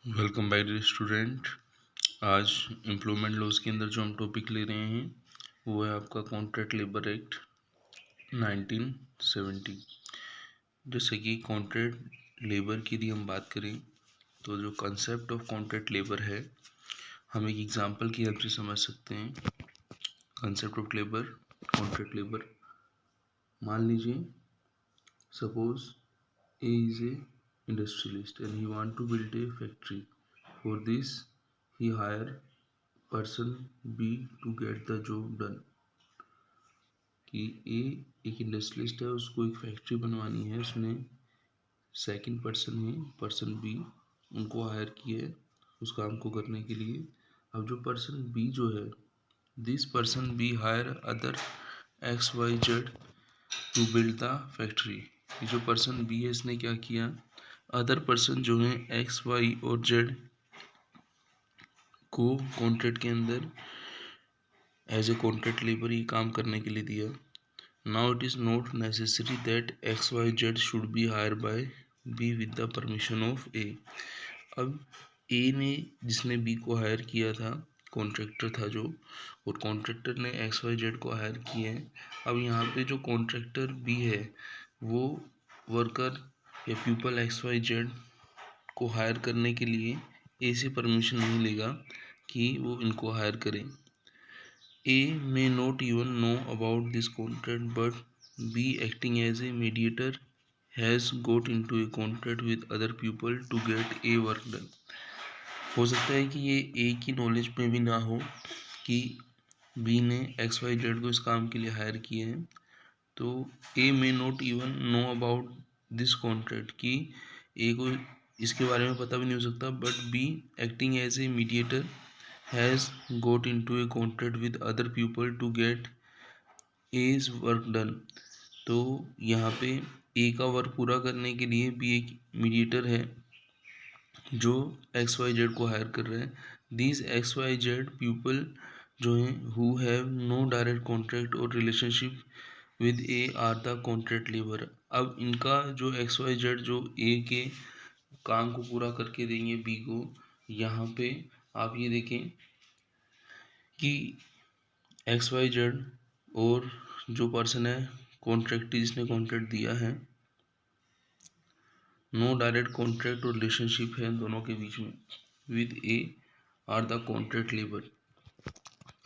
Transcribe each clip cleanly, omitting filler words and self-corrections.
Welcome back dear student. आज employment laws के अंदर जो हम टॉपिक ले रहे हैं वो है आपका कॉन्ट्रैक्ट लेबर एक्ट 1970। जैसे कि कॉन्ट्रैक्ट लेबर की यदि हम बात करें तो जो कंसेप्ट ऑफ कॉन्ट्रैक्ट लेबर है हम एक एग्जांपल की हेल्प से समझ सकते हैं। Concept of labour, contract labour, मान लीजिए suppose A is a industrialist and he want to build a factory. For this he hire person B to get the job done. कि A एक industrialist है, उसको एक फैक्ट्री बनवानी है, उसने सेकंड पर्सन है पर्सन B उनको हायर किया है उस काम को करने के लिए। अब जो पर्सन B जो है, this person B hire other XYZ to build the factory. ये जो पर्सन बी है इसने क्या किया, अदर पर्सन जो है एक्स वाई और जेड को कॉन्ट्रैक्ट के अंदर एज ए कॉन्ट्रैक्ट लेबर ये काम करने के लिए दिया। Now it is not necessary that X Y Z should be hire by B with the permission of A. अब ए ने जिसने बी को हायर किया था, कॉन्ट्रैक्टर था जो, और कॉन्ट्रैक्टर ने एक्स वाई जेड को हायर किया है। अब यहाँ पे जो कॉन्ट्रैक्टर बी है वो वर्कर या पीपल एक्स वाई जेड को हायर करने के लिए ए से परमिशन नहीं लेगा कि वो इनको हायर करें। A may not even know about this contract but B acting as a mediator has got into a contract with other people to get a work done. हो सकता है कि ये ए की नॉलेज में भी ना हो कि बी ने एक्स वाई जेड को इस काम के लिए हायर किए हैं, तो A may not even know about this contract कि ए को इसके बारे में पता भी नहीं हो सकता, but B acting as a mediator has got into a contract with other people to get as work done. तो यहाँ पे ए का वर्क पूरा करने के लिए बी एक मीडिएटर है जो एक्स वाई जेड को हायर कर रहे हैं। These X Y Z people जो हैं who have no direct contract और relationship with A are the contract labour. अब इनका जो एक्स वाई जेड जो ए के काम को पूरा करके देंगे बी को, यहाँ पे आप ये देखें कि एक्स वाई जेड और जो पर्सन है कॉन्ट्रैक्ट जिसने कॉन्ट्रैक्ट दिया है, नो डायरेक्ट कॉन्ट्रैक्ट और रिलेशनशिप है दोनों के बीच में with A are the contract labour.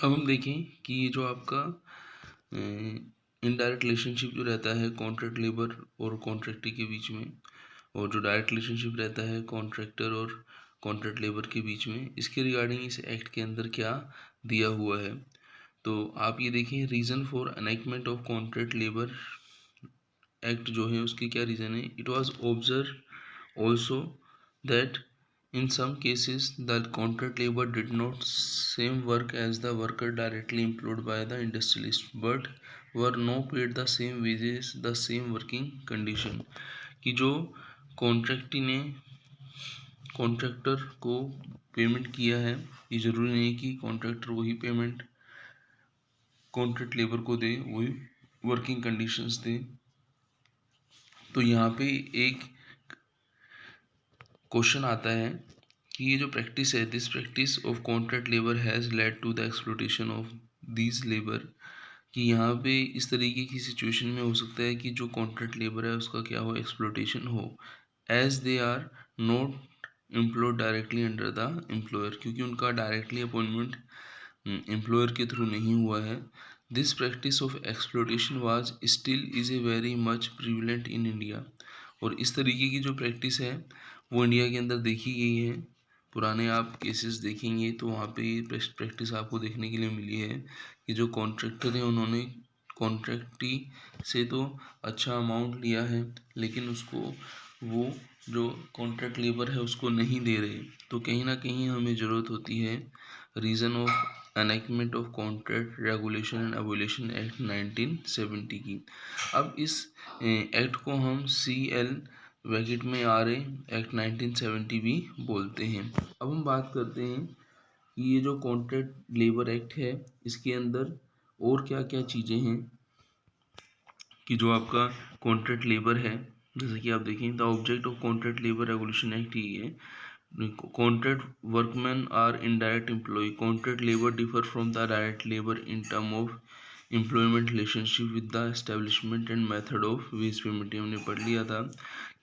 अब हम देखें कि ये जो आपका इनडायरेक्ट रिलेशनशिप जो रहता है कॉन्ट्रैक्ट लेबर और कॉन्ट्रैक्टी के बीच में, और जो डायरेक्ट रिलेशनशिप रहता है कॉन्ट्रैक्टर और कॉन्ट्रैक्ट लेबर के बीच में, इसके रिगार्डिंग इस एक्ट के अंदर क्या दिया हुआ है। तो आप ये देखें, reason for enactment of contract labour act जो है उसके क्या रीज़न है। It was observe also that in some cases the contract labor did not same work as the worker directly employed by the industrialist but were no paid the same wages the same working condition। कि जो कॉन्ट्रैक्टी ने contractor को payment किया है, ये ज़रूरी नहीं कि कॉन्ट्रैक्टर वही पेमेंट कॉन्ट्रैक्ट लेबर को दे, वही वर्किंग कंडीशंस दे। तो यहाँ पे एक क्वेश्चन आता है कि ये जो प्रैक्टिस है, this practice of contract labour has led to the exploitation of these labour, कि यहाँ पे इस तरीके की सिचुएशन में हो सकता है कि जो कॉन्ट्रैक्ट लेबर है उसका क्या हो, एक्सप्लॉयटेशन हो, as they are not employed directly under the employer, क्योंकि उनका डायरेक्टली अपॉइंटमेंट एम्प्लॉयर के थ्रू नहीं हुआ है। This practice of exploitation was still is a very much prevalent in India. और इस तरीके की जो प्रैक्टिस है वो इंडिया के अंदर देखी गई है। पुराने आप केसेस देखेंगे तो वहाँ पे ये प्रैक्टिस आपको देखने के लिए मिली है कि जो कॉन्ट्रैक्टर हैं उन्होंने कॉन्ट्रैक्टी से तो अच्छा अमाउंट लिया है, लेकिन उसको वो जो कॉन्ट्रैक्ट लेबर है उसको नहीं दे रहे। तो कहीं ना कहीं हमें ज़रूरत होती है reason of enactment of contract regulation and abolition act 1970 की। अब इस एक्ट को हम CL ब्रैकेट में RA एक्ट 1970 भी बोलते हैं। अब हम बात करते हैं कि ये जो कॉन्ट्रैक्ट लेबर एक्ट है इसके अंदर और क्या क्या चीज़ें हैं कि जो आपका कॉन्ट्रैक्ट लेबर है। जैसे कि आप देखें, the object of contract labour regulation act ये है Contract workmen are indirect employee. Contract labor differ from the direct labor in term of employment relationship with the establishment and method of wage payment. हमने पढ़ लिया था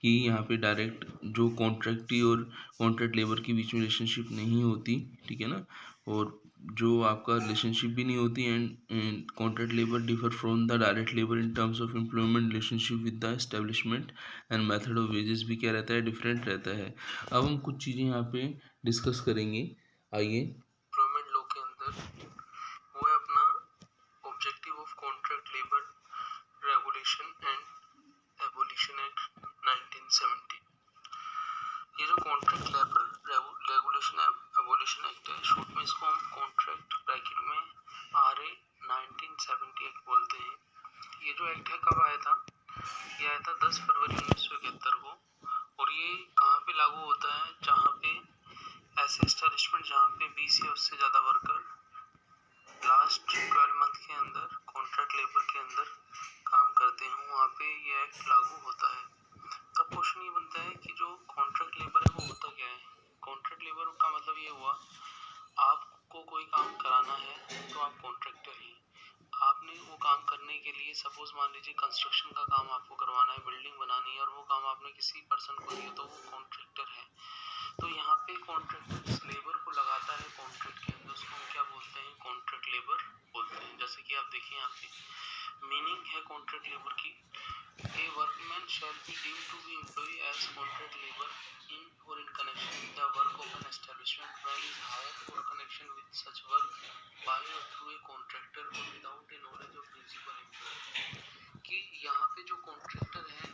कि यहाँ पे direct जो कॉन्ट्रैक्टी और कॉन्ट्रैक्ट लेबर के बीच में रिलेशनशिप नहीं होती, ठीक है ना, और जो आपका रिलेशनशिप भी नहीं होती, and contract labour differ from the direct labour in terms of employment relationship with the establishment and method of wages भी क्या रहता है, डिफरेंट रहता है। अब हम कुछ चीज़ें यहाँ पे डिस्कस करेंगे। आइए, एम्प्लॉयमेंट लॉ के अंदर वो है अपना objective of contract labour regulation and abolition act 1970। ये जो contract labour regulation abolition act है, शॉर्ट में इसको हम कॉन्ट्रैक्ट ब्रैकेट में RA 1970 एक्ट बोलते हैं। ये जो एक्ट है कब आया था? ये आया था 10 फरवरी 1971 को, और ये कहाँ पे लागू होता है? जहाँ पे ऐसे एस्टेब्लिशमेंट जहाँ पे 20 या उससे ज़्यादा वर्कर लास्ट 12 मंथ के अंदर कॉन्ट्रैक्ट लेबर के अंदर काम करते हैं, वहाँ पे ये एक्ट लागू होता है। तब क्वेश्चन ये बनता है कि जो कॉन्ट्रैक्ट लेबर है वो होता क्या है? कॉन्ट्रैक्ट लेबर का मतलब ये हुआ, आपको कोई काम कराना है तो आप कॉन्ट्रैक्टर हैं। आपने वो काम करने के लिए, सपोज मान लीजिए कंस्ट्रक्शन का काम आपको करवाना है, बिल्डिंग बनानी है, और वो काम आपने किसी पर्सन को दिया तो वो कॉन्ट्रैक्टर है। तो यहाँ पे कॉन्ट्रैक्टर जिस लेबर को लगाता है कॉन्ट्रैक्ट के अंदर, उसको हम क्या बोलते हैं? कॉन्ट्रैक्ट लेबर बोलते हैं। जैसे कि आप देखिए यहाँ पे मीनिंग है कॉन्ट्रैक्ट लेबर की, A workman shall be deemed to be employee as contract labor in or in connection with the work of an establishment when is hired for connection with such work by or through a contractor or without a knowledge of principal employer। कि यहाँ पे जो contractor है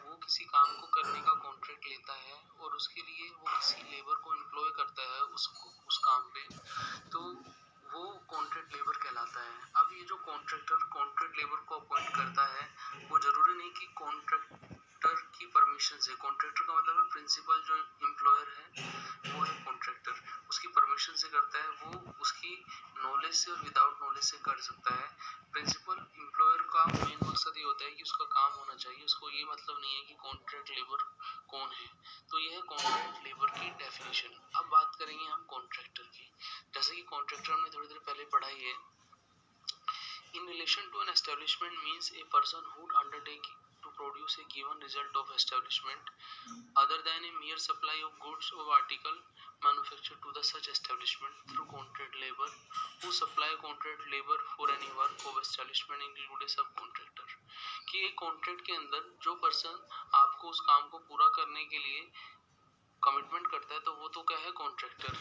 वो किसी काम को करने का कॉन्ट्रैक्ट लेता है और उसके लिए वो किसी लेबर को एम्प्लॉय करता है उस काम पे, तो वो कॉन्ट्रैक्ट लेबर कहलाता है। अब ये जो कॉन्ट्रैक्टर कॉन्ट्रैक्ट लेबर को अपॉइंट करता है, वो जरूरी नहीं कि कॉन्ट्रैक्टर की परमिशन से, कॉन्ट्रैक्टर का मतलब है प्रिंसिपल जो एम्प्लॉयर है वो है कॉन्ट्रैक्टर, उसकी परमिशन से करता है, वो उसकी नॉलेज से और विदाउट नॉलेज से कर सकता है। प्रिंसिपल एम्प्लॉयर का मेन मकसद ये होता है कि उसका काम होना चाहिए, उसको ये मतलब नहीं है कि कॉन्ट्रैक्ट लेबर कौन है। तो यह है कॉन्ट्रैक्ट लेबर की डेफिनेशन। अब बात करेंगे हम कॉन्ट्रैक्टर की। जैसे कि कॉन्ट्रैक्टर हमने थोड़ी देर पहले पढ़ा ही है। In relation to an establishment means a person who undertake to produce a given result of establishment other than a mere supply of goods or article manufactured to the such establishment through contract labor, who supply contract labor for any work of establishment include a subcontractor। कि एक contract के अंदर जो person आपको उस काम को पूरा करने के लिए कमिटमेंट करता है तो वो तो क्या है? कॉन्ट्रैक्टर।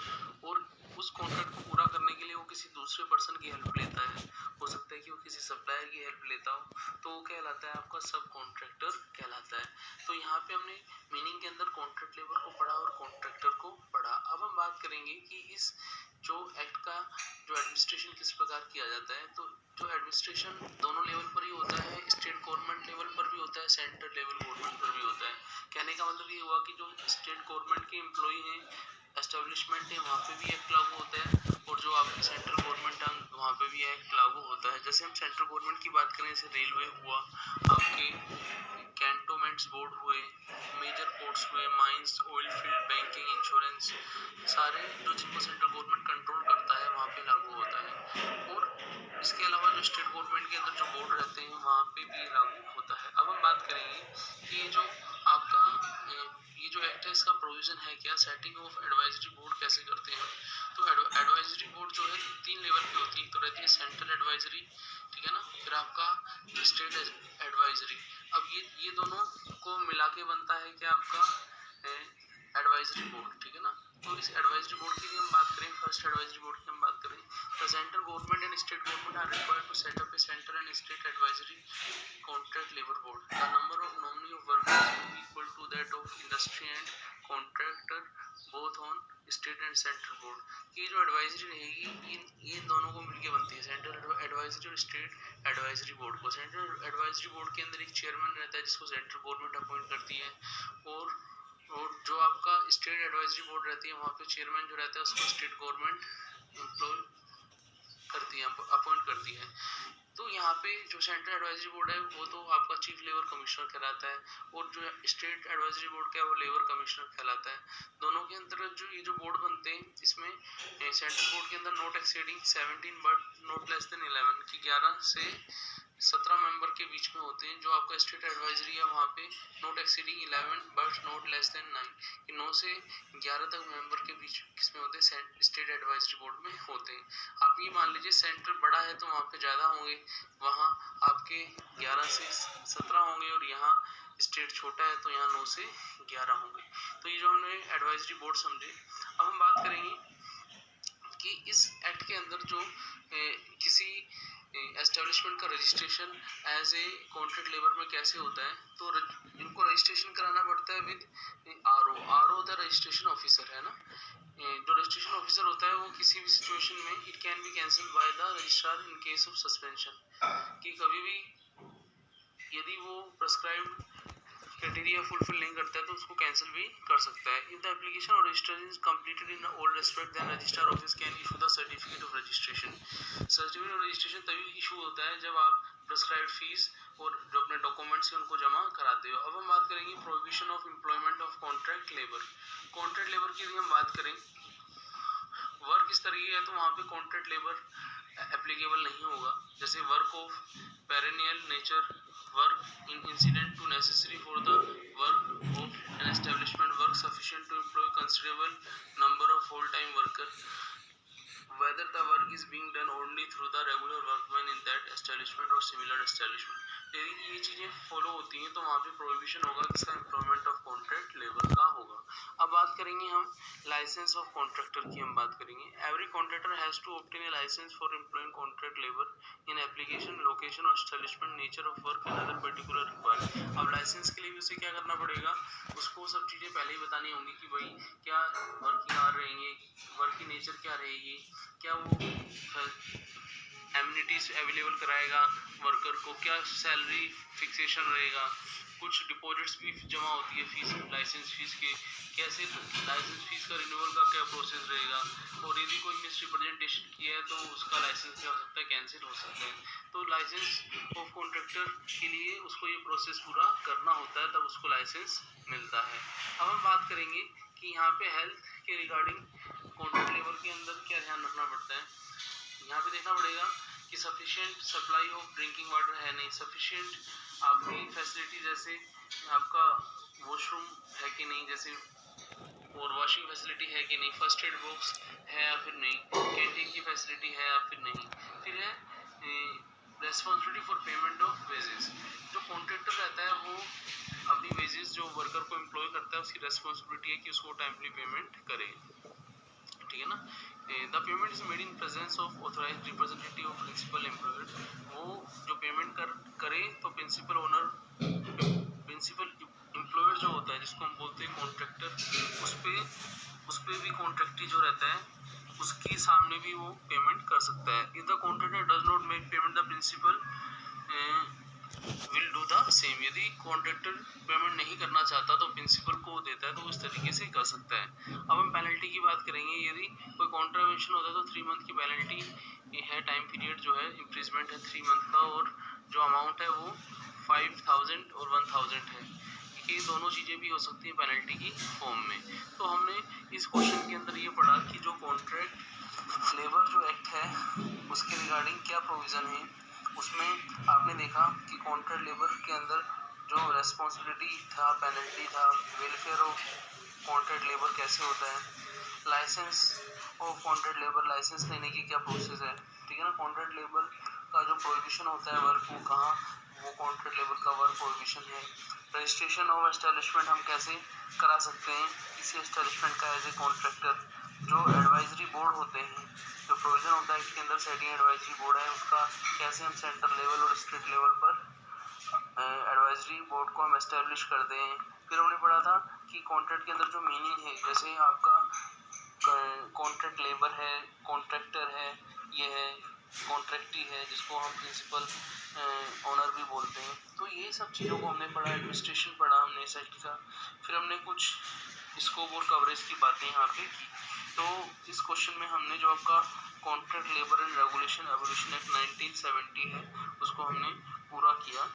और उस कॉन्ट्रैक्ट को पूरा करने के लिए वो किसी दूसरे पर्सन की हेल्प लेता है, हो सकता है कि वो किसी सप्लायर की हेल्प लेता हो, तो वो कहलाता है आपका सब कॉन्ट्रैक्टर कहलाता है। तो यहाँ पे हमने मीनिंग के अंदर कॉन्ट्रैक्ट लेबर को पढ़ा और कॉन्ट्रैक्टर को पढ़ा। अब हम बात करेंगे कि इस जो एक्ट का जो एडमिनिस्ट्रेशन किस प्रकार किया जाता है। तो जो एडमिनिस्ट्रेशन दोनों लेवल पर ही होता है, स्टेट गवर्नमेंट लेवल पर भी होता है, सेंट्रल लेवल गवर्नमेंट पर भी होता है। कहने का मतलब ये हुआ कि जो स्टेट गवर्नमेंट के एम्प्लॉई हैं, एस्टेब्लिशमेंट है, वहाँ पे भी एक्ट लागू होता है, और जो आपकी सेंट्रल गवर्नमेंट है वहाँ पे भी एक्ट लागू होता है। जैसे हम सेंट्रल गवर्नमेंट की बात करें, जैसे रेलवे हुआ, आपके कैंटोनमेंट्स बोर्ड हुए, मेजर पोर्ट्स हुए, mines, oil field, banking, insurance, सारे जो जिनको सेंट्रल गवर्नमेंट कंट्रोल करता है वहाँ पे लागू होता है। और इसके अलावा जो स्टेट गवर्नमेंट के अंदर जो बोर्ड रहते हैं वहाँ पे भी लागू होता है। अब हम बात करेंगे कि ये जो आपका ये जो एक्ट है इसका प्रोविजन है क्या, सेटिंग ऑफ एडवाइजरी बोर्ड कैसे करते हैं। तो एडवाइजरी बोर्ड जो है 3 लेवल पे होती है। तो रहती है सेंट्रल एडवाइजरी, ठीक है ना, फिर आपका स्टेट एडवाइजरी। अब ये दोनों को मिला के बनता है क्या आपका एडवाइजरी बोर्ड, ठीक है ना। तो इस एडवाइजरी बोर्ड की हम बात करें, फर्स्ट एडवाइजरी बोर्ड की हम बात करें, the central government and state government are required to set up a central and state advisory contract labour board. The number of nominee of workers will be equal to that of industry and contractor both on state and central board. ये जो advisory रहेगी ये दोनों को मिलकर बनती है, central advisory और स्टेट एडवाइजरी बोर्ड को। सेंट्रल एडवाइजरी बोर्ड के अंदर एक चेयरमैन रहता है जिसको सेंट्रल गवर्नमेंट अपॉइंट करती है, और जो आपका स्टेट एडवाइजरी बोर्ड रहती है वहाँ पे चेयरमैन जो रहता है उसको स्टेट गवर्नमेंट एम्प्लॉय करती है, अपॉइंट करती है। तो यहाँ पे जो सेंट्रल एडवाइजरी बोर्ड है वो तो आपका चीफ लेबर कमिश्नर कहलाता है, और जो स्टेट एडवाइजरी बोर्ड का है वो लेबर कमिश्नर कहलाता है। दोनों के अंतर्गत जो ये जो बोर्ड बनते हैं, इसमें सेंट्रल बोर्ड के अंदर not exceeding 17 but not less than 11 की 11 से 17 मेंबर के बीच में होते हैं। जो आपका स्टेट एडवाइजरी है वहाँ पे not exceeding 11 but not less than 9 कि 9 से 11 तक मेंबर के बीच किसमें होते हैं, स्टेट एडवाइजरी बोर्ड में होते हैं। आप ये मान लीजिए सेंटर बड़ा है तो वहाँ पे ज़्यादा होंगे, वहाँ आपके 11 से 17 होंगे, और यहाँ स्टेट छोटा है तो यहाँ 9 से 11 होंगे। तो ये जो हमने एडवाइजरी बोर्ड समझे। अब हम बात करेंगे कि इस एक्ट के अंदर जो किसी एस्टेब्लिशमेंट का registration as a contract labour में कैसे होता है। तो इनको रजिस्ट्रेशन कराना पड़ता है विद आरओ। आरओ होता है रजिस्ट्रेशन ऑफिसर, है ना। जो रजिस्ट्रेशन ऑफिसर होता है वो किसी भी सिचुएशन में it can be cancel by the registrar in case of suspension, कि कभी भी यदि वो प्रेस्क्राइब्ड क्राइटेरिया फुलफिल नहीं करता है तो उसको कैंसिल भी कर सकता है। इफ द एप्लीकेशन और registration is completed in all respect then registrar office can issue the certificate of registration. Certificate of registration तभी इशू होता है जब आप प्रेस्क्राइब्ड फीस और जो अपने डॉक्यूमेंट्स हैं उनको जमा कराते हो। अब हम बात करेंगे prohibition of employment of contract labour. Contract labour की यदि हम बात करें, वर्क इस तरीके है तो वहाँ पे कॉन्ट्रैक्ट लेबर एप्लीकेबल नहीं होगा। जैसे work of perennial nature, work in incident to necessary for the work of an establishment, work sufficient to employ considerable number of full time worker, whether the work is being done only through the regular workmen in that establishment or similar establishment। यदि ये चीजें follow होती हैं तो वहाँ पे prohibition होगा किसका, एम्प्लॉयमेंट ऑफ कॉन्ट्रैक्ट लेबर का होगा। अब बात करेंगे हम लाइसेंस ऑफ कॉन्ट्रैक्टर की। हम बात करेंगे every contractor has to obtain a licence for employing contract labour in application, location और establishment, nature of work and other particular requirement. अब लाइसेंस के लिए भी उसे क्या करना पड़ेगा, उसको सब चीजें पहले ही बतानी होंगी कि भाई क्या वर्किंग आवर रहेंगे, वर्क की नेचर क्या रहेगी, क्या वो एमिनिटीज अवेलेबल कराएगा वर्कर को, क्या सैलरी फिक्सेशन रहेगा, कुछ डिपॉजिट्स भी जमा होती है फीस, लाइसेंस फीस के, कैसे लाइसेंस फीस का रिन्यूअल का क्या प्रोसेस रहेगा, और यदि कोई मिसरिप्रेजेंटेशन किया है तो उसका लाइसेंस क्या हो सकता है, कैंसिल हो सकता है। तो लाइसेंस ऑफ कॉन्ट्रैक्टर के लिए उसको ये प्रोसेस पूरा करना होता है, तब उसको लाइसेंस मिलता है। अब हम बात करेंगे कि यहाँ पे हेल्थ के रिगार्डिंग कॉन्ट्रैक्ट लेबर के अंदर क्या ध्यान रखना पड़ता है। यहाँ पे देखना पड़ेगा कि sufficient supply of drinking water है नहीं, सफिशिएंट आपकी फैसिलिटी जैसे आपका वॉशरूम है कि नहीं, जैसे और वॉशिंग फैसिलिटी है कि नहीं, फर्स्ट एड बॉक्स है या फिर नहीं, कैंटीन की फैसिलिटी है या फिर नहीं। फिर है responsibility for payment of wages. जो कॉन्ट्रैक्टर रहता है वो अपनी वेजेस जो वर्कर को एम्प्लॉय करता है उसकी रेस्पॉन्सिबिलिटी है कि उसको टाइमली पेमेंट करे, ठीक है ना। The payment is made in presence of authorised representative of principal employer. वो जो पेमेंट करे तो प्रिंसिपल ओनर, प्रिंसिपल एम्प्लॉयर जो होता है जिसको हम बोलते हैं कॉन्ट्रैक्टर, उस पे भी कॉन्ट्रैक्टी जो रहता है उसके सामने भी वो पेमेंट कर सकता है। If the contractor does not make payment the principal will do the same. यदि कॉन्ट्रैक्टर पेमेंट नहीं करना चाहता तो प्रिंसिपल को देता है, तो इस तरीके से कर सकता है। अब हम पेनल्टी की बात करेंगे। यदि कोई कॉन्ट्रावेंशन होता है तो 3 मंथ की पेनल्टी है, टाइम पीरियड जो है इम्प्रिजमेंट है 3 मंथ का, और जो अमाउंट है वो 5000 और 1000 है। ये दोनों चीज़ें भी हो सकती हैं पेनल्टी की फॉर्म में। तो हमने इस क्वेश्चन के अंदर ये पढ़ा कि जो कॉन्ट्रैक्ट लेबर जो एक्ट है उसके रिगार्डिंग क्या प्रोविज़न है। उसमें आपने देखा कि कॉन्ट्रैक्ट लेबर के अंदर जो रेस्पॉन्सिबिलिटी था, पेनल्टी था, वेलफेयर ऑफ कॉन्ट्रैक्ट लेबर कैसे होता है, licence of contract labour, licence लेने की क्या प्रोसेस है, ठीक है ना। कॉन्ट्रैक्ट लेबर का जो प्रोहिबिशन होता है वर्क, वो कहाँ, वो कॉन्ट्रैक्ट लेबर का वर्क प्रोहिबिशन है। रजिस्ट्रेशन ऑफ एस्टेब्लिशमेंट हम कैसे करा सकते हैं किसी एस्टेब्लिशमेंट का एज ए कॉन्ट्रैक्टर। जो एडवाइजरी बोर्ड होते हैं, जो प्रोविजन होता है इसके अंदर सेटिंग एडवाइजरी बोर्ड है, उसका कैसे हम सेंट्रल लेवल और स्टेट लेवल पर एडवाइजरी बोर्ड को हम एस्टेब्लिश करते हैं। फिर हमने पढ़ा था कि कॉन्ट्रैक्ट के अंदर जो मीनिंग है, जैसे आपका कॉन्ट्रैक्ट लेबर है, कॉन्ट्रैक्टर है, ये है कॉन्ट्रैक्टी है जिसको हम प्रिंसिपल ओनर भी बोलते हैं। तो ये सब चीज़ों को हमने पढ़ा, एडमिनिस्ट्रेशन पढ़ा हमने इस एक्ट का। फिर हमने कुछ स्कोप और कवरेज की बातें यहाँ पे की। तो इस क्वेश्चन में हमने जो आपका contract labour and regulation abolition act 1970 है, उसको हमने पूरा किया।